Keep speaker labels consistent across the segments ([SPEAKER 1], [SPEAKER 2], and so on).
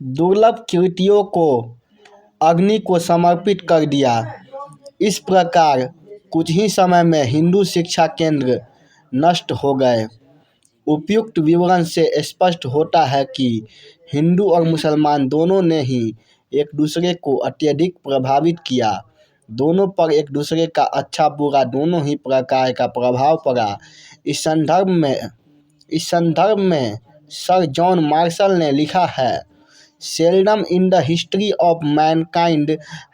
[SPEAKER 1] दुर्लभ कृतियों को अग्नि को समर्पित कर दिया। इस प्रकार कुछ ही समय में हिंदू शिक्षा केंद्र नष्ट हो गए। उपयुक्त विवरण से स्पष्ट होता है कि हिंदू और मुसलमान दोनों ने ही एक दूसरे को अत्यधिक प्रभावित किया। दोनों पर एक दूसरे का अच्छा बुरा दोनों ही प्रकार का प्रभाव पड़ा। इस संदर्भ में सर जॉन मार्शल ने लिखा है, seldom in the history of mankind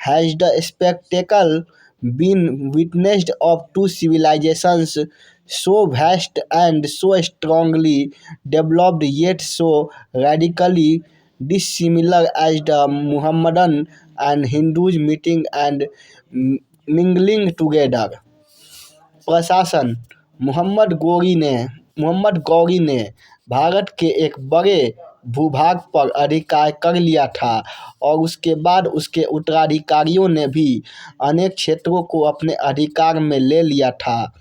[SPEAKER 1] has the spectacle been witnessed of two civilisations so vast and so strongly developed yet so radically dissimilar as the Muhammadan and Hindus meeting and mingling together। प्रशासन मोहम्मद गौरी ने भारत के एक बड़े भूभाग पर अधिकार कर लिया था और उसके बाद उसके उत्तराधिकारियों ने भी अनेक क्षेत्रों को अपने अधिकार में ले लिया था,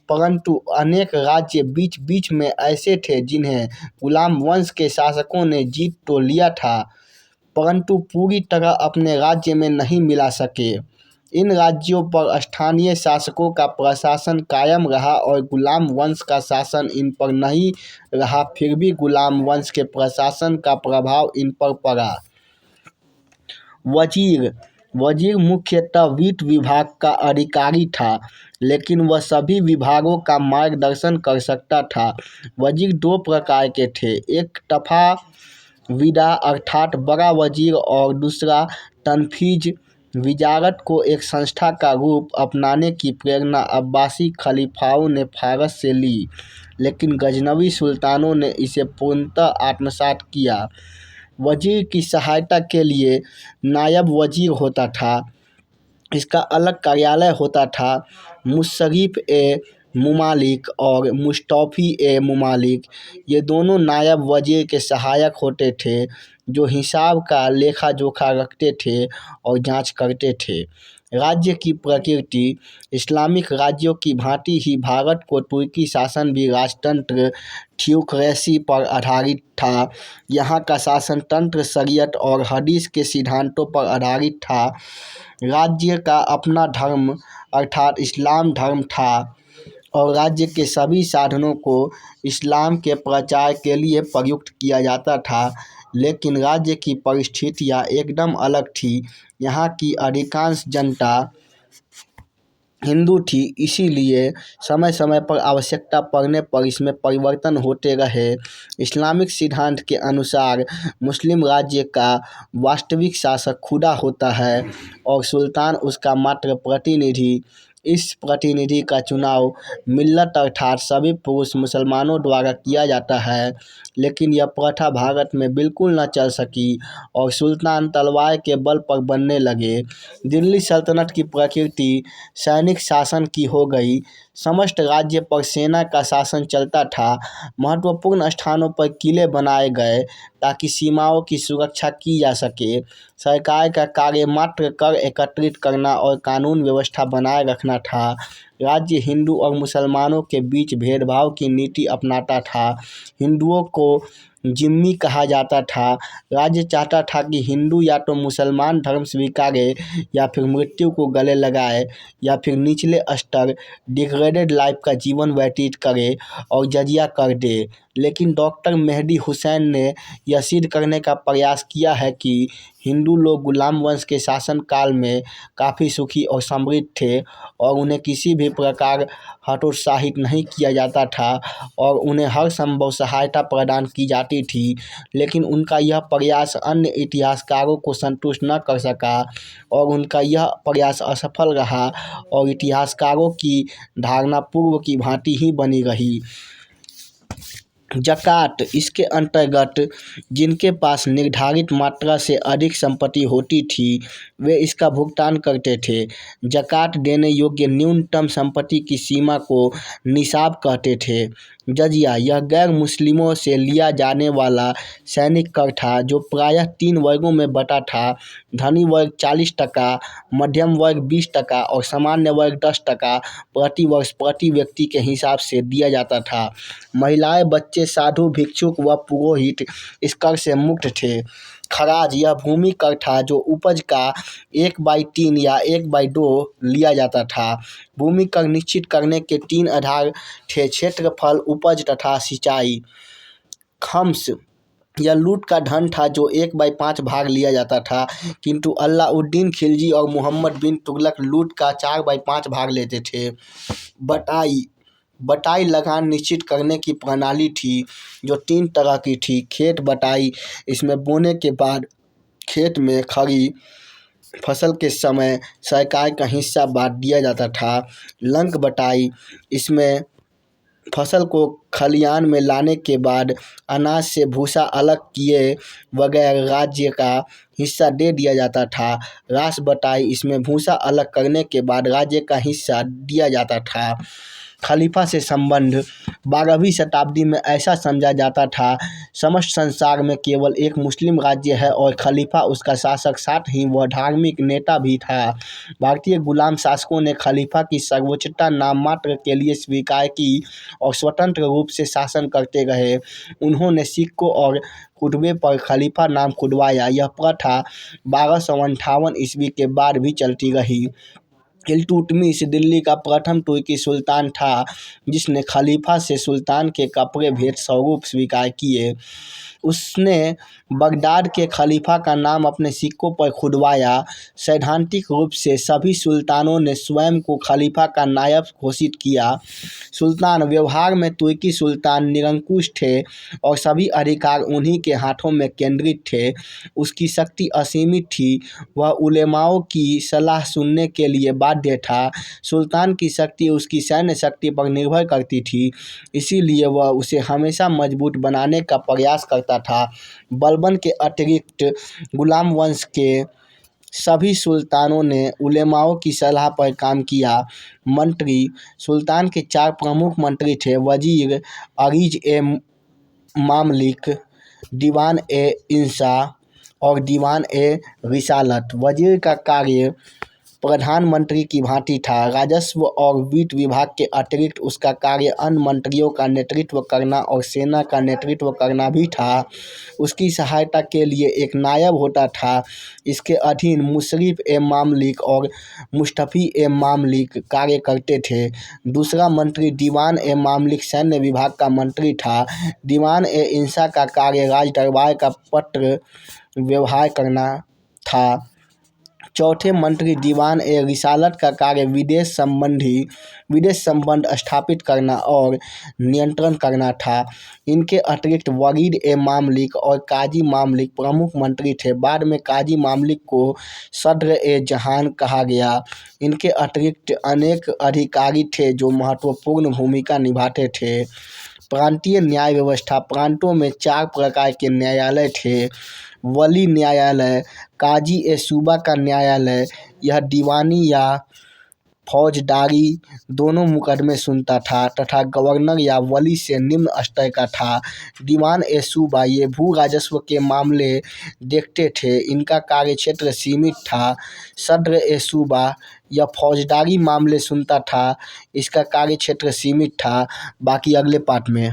[SPEAKER 1] परंतु अनेक राज्य बीच बीच में ऐसे थे जिन्हें गुलाम वंश के शासकों ने जीत तो लिया था, परंतु पूरी तरह अपने राज्य में नहीं मिला सके। इन राज्यों पर स्थानीय शासकों का प्रशासन कायम रहा और गुलाम वंश का शासन इन पर नहीं रहा, फिर भी गुलाम वंश के प्रशासन का प्रभाव इन पर पड़ा। वजीर मुख्यतः वित्त विभाग का अधिकारी था, लेकिन वह सभी विभागों का मार्गदर्शन कर सकता था। वजीर दो प्रकार के थे, एक तफाविदा अर्थात बड़ा वजीर और दूसरा तनफीज। विजारत को एक संस्था का रूप अपनाने की प्रेरणा अब्बासी खलीफाओं ने फारस से ली, लेकिन गजनवी सुल्तानों ने इसे पूर्णतः आत्मसात किया। वजीर की सहायता के लिए नायब वजीर होता था, इसका अलग कार्यालय होता था। मुशर्रिफ ए मुमालिक और मुस्तौफी ए मुमालिक, ये दोनों नायब वजीर के सहायक होते थे, जो हिसाब का लेखा जोखा रखते थे और जांच करते थे। राज्य की प्रकृति इस्लामिक राज्यों की भांति ही भारत को तुर्की शासन भी राजतंत्र थियोक्रेसी पर आधारित था। यहाँ का शासन तंत्र शरीयत और हदीस के सिद्धांतों पर आधारित था। राज्य का अपना धर्म अर्थात इस्लाम धर्म था और राज्य के सभी साधनों को इस्लाम के प्रचार के लिए प्रयुक्त किया जाता था, लेकिन राज्य की परिस्थितियाँ एकदम अलग थी। यहाँ की अधिकांश जनता हिंदू थी, इसीलिए समय समय पर आवश्यकता पड़ने पर इसमें परिवर्तन होते रहे। इस्लामिक सिद्धांत के अनुसार मुस्लिम राज्य का वास्तविक शासक खुदा होता है और सुल्तान उसका मात्र प्रतिनिधि। इस प्रतिनिधि का चुनाव मिल्लत अर्थात सभी पुरुष मुसलमानों द्वारा किया जाता है, लेकिन यह प्रथा भारत में बिल्कुल न चल सकी और सुल्तान तलवार के बल पर बनने लगे। दिल्ली सल्तनत की प्रकृति सैनिक शासन की हो गई। समस्त राज्य पर सेना का शासन चलता था। महत्वपूर्ण स्थानों पर किले बनाए गए ताकि सीमाओं की सुरक्षा की जा सके। सरकार का कार्य मात्र कर एकत्रित करना और कानून व्यवस्था बनाए रखना था। राज्य हिंदू और मुसलमानों के बीच भेदभाव की नीति अपनाता था। हिंदुओं को जिम्मी कहा जाता था। राज्य चाहता था कि हिंदू या तो मुसलमान धर्म स्वीकारे या फिर मृत्यु को गले लगाए या फिर निचले स्तर डिग्रेडेड लाइफ का जीवन व्यतीत करे और जजिया कर दे, लेकिन डॉक्टर मेहदी हुसैन ने यह सिद्ध करने का प्रयास किया है कि हिंदू लोग गुलाम वंश के शासन काल में काफ़ी सुखी और समृद्ध थे और उन्हें किसी भी प्रकार हतोत्साहित नहीं किया जाता था और उन्हें हर संभव सहायता प्रदान की जाती थी, लेकिन उनका यह प्रयास अन्य इतिहासकारों को संतुष्ट न कर सका और उनका यह प्रयास असफल रहा और इतिहासकारों की धारणा पूर्व की भांति ही बनी रही। ज़कात, इसके अंतर्गत जिनके पास निर्धारित मात्रा से अधिक संपत्ति होती थी वे इसका भुगतान करते थे। ज़कात देने योग्य न्यूनतम संपत्ति की सीमा को निसाब कहते थे। जजिया, यह गैर मुस्लिमों से लिया जाने वाला सैनिक कर था जो प्रायः 3 वर्गों में बटा था। धनी वर्ग 40%, मध्यम वर्ग 20% और सामान्य वर्ग 10% प्रति वर्ष प्रति व्यक्ति के हिसाब से दिया जाता था। महिलाएं, बच्चे, साधु, भिक्षुक व पुरोहित इस कर से मुक्त थे। खराज यह भूमि कर था जो उपज का 1/3 या 1/2 लिया जाता था। भूमि कर निश्चित करने के 3 आधार थे: क्षेत्रफल, उपज तथा सिंचाई। खम्स यह लूट का धन था जो 1/5 भाग लिया जाता था, किंतु अलाउद्दीन खिलजी और मुहम्मद बिन तुगलक लूट का 4/5 भाग लेते थे। बटाई लगान निश्चित करने की प्रणाली थी जो 3 तरह की थी। खेत बटाई, इसमें बोने के बाद खेत में खड़ी फसल के समय सरकार का हिस्सा बांट दिया जाता था। लंक बटाई, इसमें फसल को खलिहान में लाने के बाद अनाज से भूसा अलग किए बगैर राज्य का हिस्सा दे दिया जाता था। रास बटाई, इसमें भूसा अलग करने के बाद राज्य का हिस्सा दिया जाता था। खलीफा से संबंध, 12वीं शताब्दी में ऐसा समझा जाता था समस्त संसार में केवल एक मुस्लिम राज्य है और खलीफा उसका शासक, साथ ही वह धार्मिक नेता भी था। भारतीय गुलाम शासकों ने खलीफा की सर्वोच्चता नाम मात्र के लिए स्वीकार की और स्वतंत्र रूप से शासन करते रहे। उन्होंने सिक्कों और खुतबे पर खलीफा नाम खुदवाया। यह प्रथा 1258 ईस्वी के बाद भी चलती रही। इल्तुतमिश दिल्ली का प्रथम तुर्की सुल्तान था जिसने खलीफा से सुल्तान के कपड़े भेंट स्वरूप स्वीकार किए। उसने बगदाद के खलीफा का नाम अपने सिक्कों पर खुदवाया। सैद्धांतिक रूप से सभी सुल्तानों ने स्वयं को खलीफा का नायब घोषित किया। सुल्तान, व्यवहार में तुर्की सुल्तान निरंकुश थे और सभी अधिकार उन्हीं के हाथों में केंद्रित थे। उसकी शक्ति असीमित थी, वह उलेमाओं की सलाह सुनने के लिए बाध्य था। सुल्तान की शक्ति उसकी सैन्य शक्ति पर निर्भर करती थी, इसीलिए वह उसे हमेशा मजबूत बनाने का प्रयास करता था। बलबन के अतिरिक्त गुलाम वंश के सभी सुल्तानों ने उलेमाओं की सलाह पर काम किया। मंत्री, सुल्तान के 4 प्रमुख मंत्री थे: वजीर, अरीज-ए-मामलिक, दीवान-ए-इंसाफ और दीवान-ए-रिसालत। वजीर का कार्य प्रधानमंत्री की भांति था। राजस्व और वित्त विभाग के अतिरिक्त उसका कार्य अन्य मंत्रियों का नेतृत्व करना और सेना का नेतृत्व करना भी था। उसकी सहायता के लिए एक नायब होता था। इसके अधीन मुशर्रिफ-ए-मामलिक और मुस्तफ़ी-ए-मामलिक कार्य करते थे। दूसरा मंत्री दीवान-ए-मामलिक सैन्य विभाग का मंत्री था। दीवान-ए-इंसाफ का कार्य राजदरबार का पत्र व्यवहार करना था। चौथे मंत्री दीवान-ए-रिसालत का कार्य विदेश संबंध स्थापित करना और नियंत्रण करना था। इनके अतिरिक्त वरीद-ए-मामलिक और काजी-मामलिक प्रमुख मंत्री थे। बाद में काजी-मामलिक को सद्र-ए-जहां कहा गया। इनके अतिरिक्त अनेक अधिकारी थे जो महत्वपूर्ण भूमिका निभाते थे। प्रांतीय न्याय व्यवस्था, प्रांतों में 4 प्रकार के न्यायालय थे: वली न्यायालय, काजी-ए-सूबा का न्यायालय, यह दीवानी या फौजदारी दोनों मुकदमे सुनता था, तथा गवर्नर या वली से निम्न स्तर का था। दीवान-ए-सूबा, ये भू राजस्व के मामले देखते थे, इनका कार्य क्षेत्र सीमित था। सद्र-ए-सूबा, यह फौजदारी मामले सुनता था, इसका कार्य क्षेत्र सीमित था। बाकी अगले पाठ में।